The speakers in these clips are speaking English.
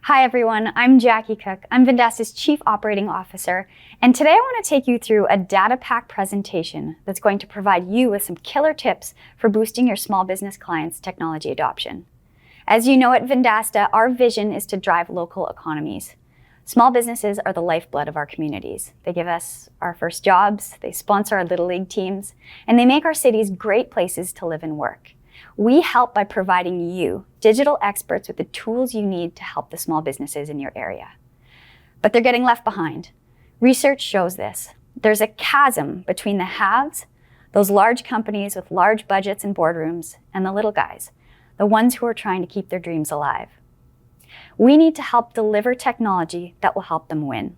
Hi everyone, I'm Jackie Cook. I'm Vendasta's Chief Operating Officer, and today I want to take you through a data pack presentation that's going to provide you with some killer tips for boosting your small business clients' technology adoption. As you know, at Vendasta, our vision is to drive local economies. Small businesses are the lifeblood of our communities. They give us our first jobs, they sponsor our Little League teams, and they make our cities great places to live and work. We help by providing you, digital experts, with the tools you need to help the small businesses in your area. But they're getting left behind. Research shows this. There's a chasm between the haves, those large companies with large budgets and boardrooms, and the little guys, the ones who are trying to keep their dreams alive. We need to help deliver technology that will help them win.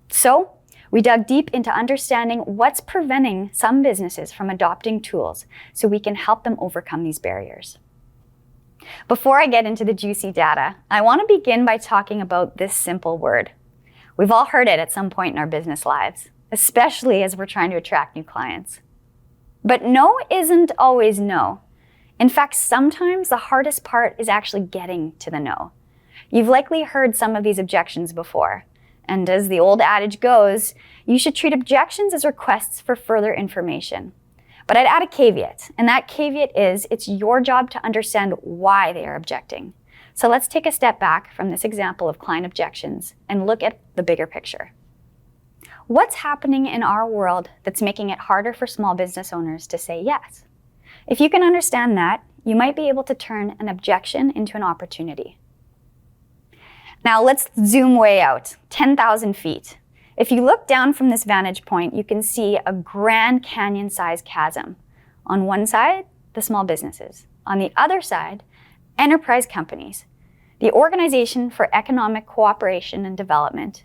So, we dug deep into understanding what's preventing some businesses from adopting tools so we can help them overcome these barriers. Before I get into the juicy data, I want to begin by talking about this simple word. We've all heard it at some point in our business lives, especially as we're trying to attract new clients. But no isn't always no. In fact, sometimes the hardest part is actually getting to the no. You've likely heard some of these objections before. And as the old adage goes, you should treat objections as requests for further information. But I'd add a caveat, and that caveat is it's your job to understand why they are objecting. So let's take a step back from this example of client objections and look at the bigger picture. What's happening in our world that's making it harder for small business owners to say yes? If you can understand that, you might be able to turn an objection into an opportunity. Now let's zoom way out, 10,000 feet. If you look down from this vantage point, you can see a Grand Canyon-sized chasm. On one side, the small businesses. On the other side, enterprise companies. The Organization for Economic Cooperation and Development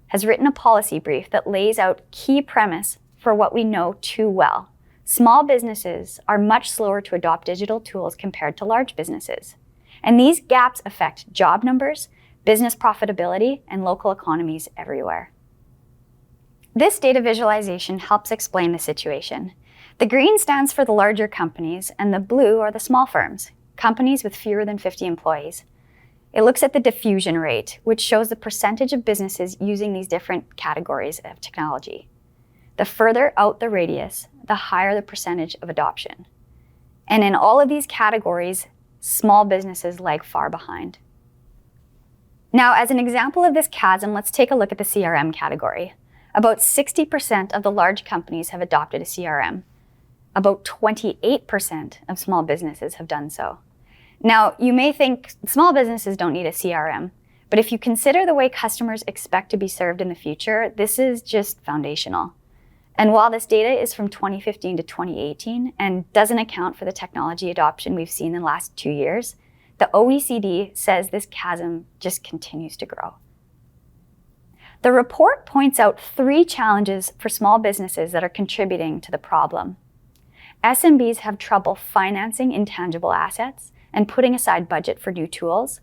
has written a policy brief that lays out key premise for what we know too well. Small businesses are much slower to adopt digital tools compared to large businesses. And these gaps affect job numbers, business profitability, and local economies everywhere. This data visualization helps explain the situation. The green stands for the larger companies, and the blue are the small firms, companies with fewer than 50 employees. It looks at the diffusion rate, which shows the percentage of businesses using these different categories of technology. The further out the radius, the higher the percentage of adoption. And in all of these categories, small businesses lag far behind. Now, as an example of this chasm, let's take a look at the CRM category. About 60% of the large companies have adopted a CRM. About 28% of small businesses have done so. Now, you may think small businesses don't need a CRM, but if you consider the way customers expect to be served in the future, this is just foundational. And while this data is from 2015 to 2018 and doesn't account for the technology adoption we've seen in the last 2 years, the OECD says this chasm just continues to grow. The report points out 3 challenges for small businesses that are contributing to the problem. SMBs have trouble financing intangible assets and putting aside budget for new tools.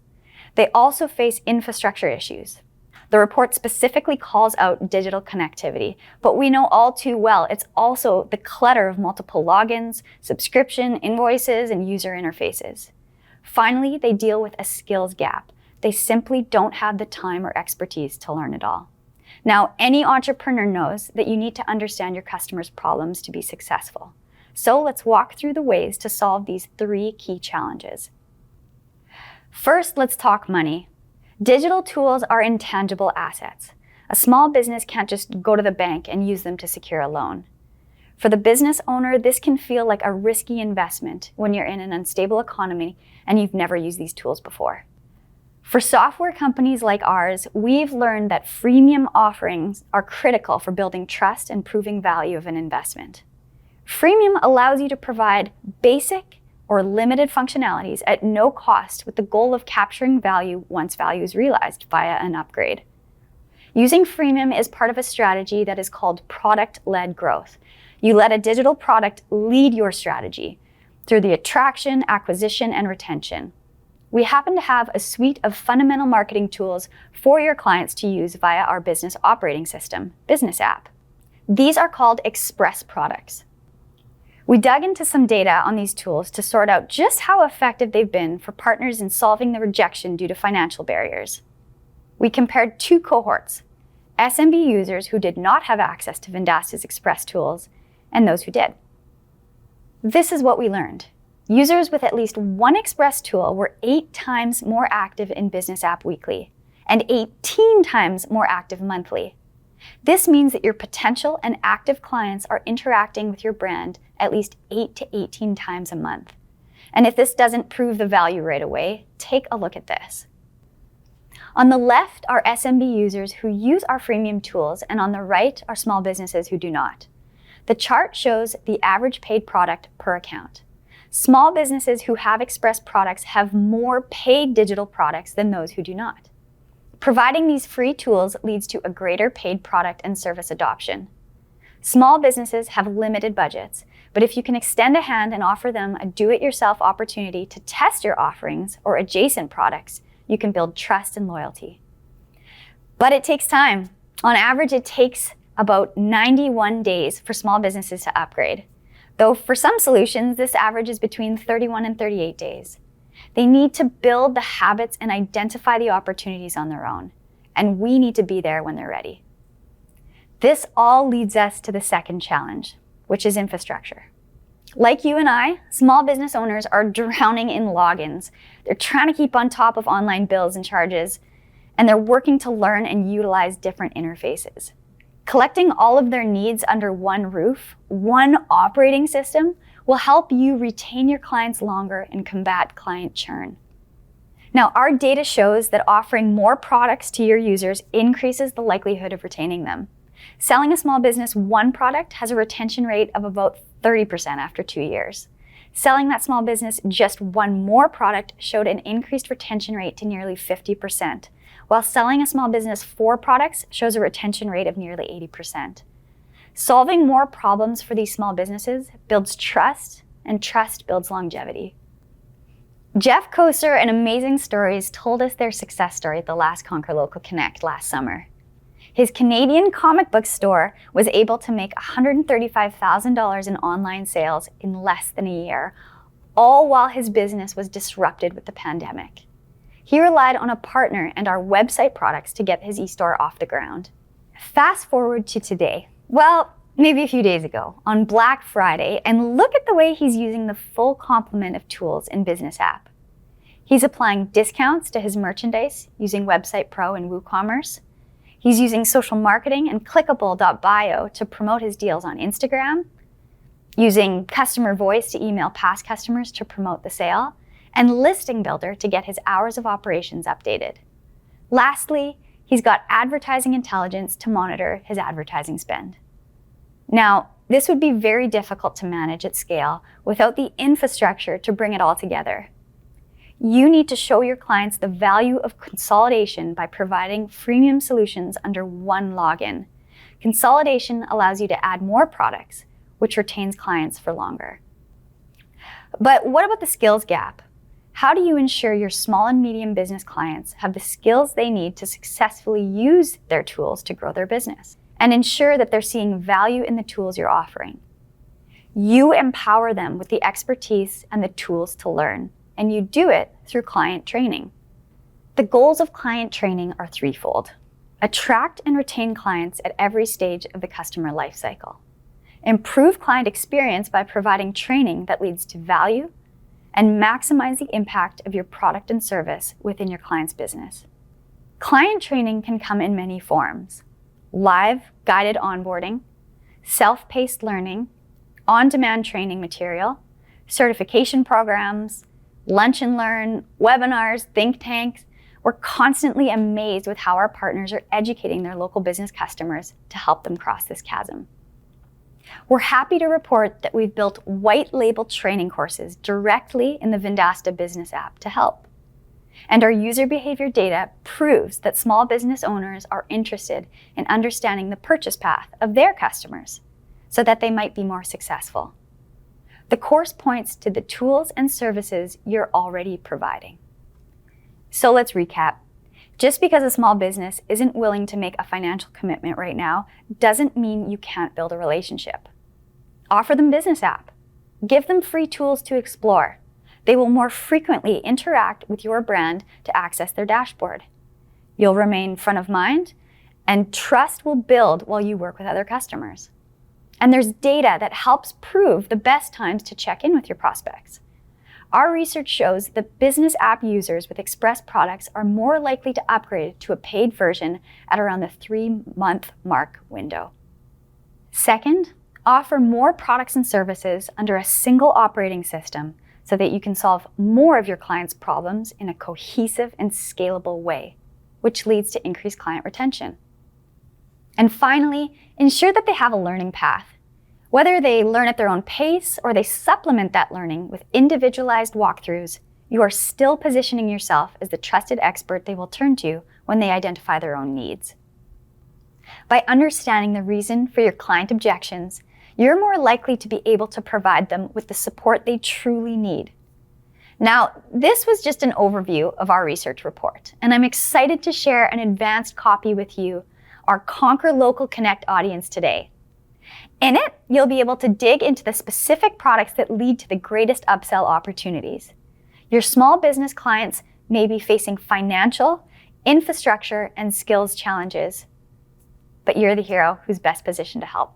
They also face infrastructure issues. The report specifically calls out digital connectivity, but we know all too well it's also the clutter of multiple logins, subscription, invoices, and user interfaces. Finally, they deal with a skills gap. They simply don't have the time or expertise to learn it all. Now, any entrepreneur knows that you need to understand your customers' problems to be successful. So let's walk through the ways to solve these 3 key challenges. First, let's talk money. Digital tools are intangible assets. A small business can't just go to the bank and use them to secure a loan. For the business owner, this can feel like a risky investment when you're in an unstable economy and you've never used these tools before. For software companies like ours, we've learned that freemium offerings are critical for building trust and proving value of an investment. Freemium allows you to provide basic or limited functionalities at no cost with the goal of capturing value once value is realized via an upgrade. Using freemium is part of a strategy that is called product-led growth. You let a digital product lead your strategy through the attraction, acquisition, and retention. We happen to have a suite of fundamental marketing tools for your clients to use via our business operating system, Business App. These are called Express products. We dug into some data on these tools to sort out just how effective they've been for partners in solving the rejection due to financial barriers. We compared two cohorts, SMB users who did not have access to Vendasta's Express tools and those who did. This is what we learned. Users with at least one Express tool were 8 times more active in Business App Weekly and 18 times more active monthly. This means that your potential and active clients are interacting with your brand at least 8 to 18 times a month. And if this doesn't prove the value right away, take a look at this. On the left are SMB users who use our freemium tools, and on the right are small businesses who do not. The chart shows the average paid product per account. Small businesses who have Express products have more paid digital products than those who do not. Providing these free tools leads to a greater paid product and service adoption. Small businesses have limited budgets, but if you can extend a hand and offer them a do-it-yourself opportunity to test your offerings or adjacent products, you can build trust and loyalty. But it takes time. On average, it takes about 91 days for small businesses to upgrade, though for some solutions, this average is between 31 and 38 days. They need to build the habits and identify the opportunities on their own, and we need to be there when they're ready. This all leads us to the second challenge, which is infrastructure. Like you and I, small business owners are drowning in logins. They're trying to keep on top of online bills and charges, and they're working to learn and utilize different interfaces. Collecting all of their needs under one roof, one operating system, will help you retain your clients longer and combat client churn. Now, our data shows that offering more products to your users increases the likelihood of retaining them. Selling a small business one product has a retention rate of about 30% after 2 years. Selling that small business just one more product showed an increased retention rate to nearly 50%, while selling a small business 4 products shows a retention rate of nearly 80%. Solving more problems for these small businesses builds trust, and trust builds longevity. Jeff Koser and Amazing Stories told us their success story at the last Conquer Local Connect last summer. His Canadian comic book store was able to make $135,000 in online sales in less than a year, all while his business was disrupted with the pandemic. He relied on a partner and our website products to get his e-store off the ground. Fast forward to today. Well, maybe a few days ago, on Black Friday, and look at the way he's using the full complement of tools in Business App. He's applying discounts to his merchandise using Website Pro and WooCommerce. He's using social marketing and clickable.bio to promote his deals on Instagram, using customer voice to email past customers to promote the sale, and Listing Builder to get his hours of operations updated. Lastly, he's got advertising intelligence to monitor his advertising spend. Now, this would be very difficult to manage at scale without the infrastructure to bring it all together. You need to show your clients the value of consolidation by providing freemium solutions under one login. Consolidation allows you to add more products, which retains clients for longer. But what about the skills gap? How do you ensure your small and medium business clients have the skills they need to successfully use their tools to grow their business and ensure that they're seeing value in the tools you're offering? You empower them with the expertise and the tools to learn, and you do it through client training. The goals of client training are threefold. Attract and retain clients at every stage of the customer lifecycle. Improve client experience by providing training that leads to value, and maximize the impact of your product and service within your client's business. Client training can come in many forms: live guided onboarding, self-paced learning, on-demand training material, certification programs, lunch and learn, webinars, think tanks. We're constantly amazed with how our partners are educating their local business customers to help them cross this chasm. We're happy to report that we've built white label training courses directly in the Vendasta business app to help. And our user behavior data proves that small business owners are interested in understanding the purchase path of their customers so that they might be more successful. The course points to the tools and services you're already providing. So let's recap. Just because a small business isn't willing to make a financial commitment right now doesn't mean you can't build a relationship. Offer them Business App. Give them free tools to explore. They will more frequently interact with your brand to access their dashboard. You'll remain front of mind, and trust will build while you work with other customers. And there's data that helps prove the best times to check in with your prospects. Our research shows that business app users with Express products are more likely to upgrade to a paid version at around the 3-month mark window. Second, offer more products and services under a single operating system so that you can solve more of your clients' problems in a cohesive and scalable way, which leads to increased client retention. And finally, ensure that they have a learning path. Whether they learn at their own pace or they supplement that learning with individualized walkthroughs, you are still positioning yourself as the trusted expert they will turn to when they identify their own needs. By understanding the reason for your client objections, you're more likely to be able to provide them with the support they truly need. Now, this was just an overview of our research report, and I'm excited to share an advanced copy with you, our Conquer Local Connect audience today. In it, you'll be able to dig into the specific products that lead to the greatest upsell opportunities. Your small business clients may be facing financial, infrastructure, and skills challenges, but you're the hero who's best positioned to help.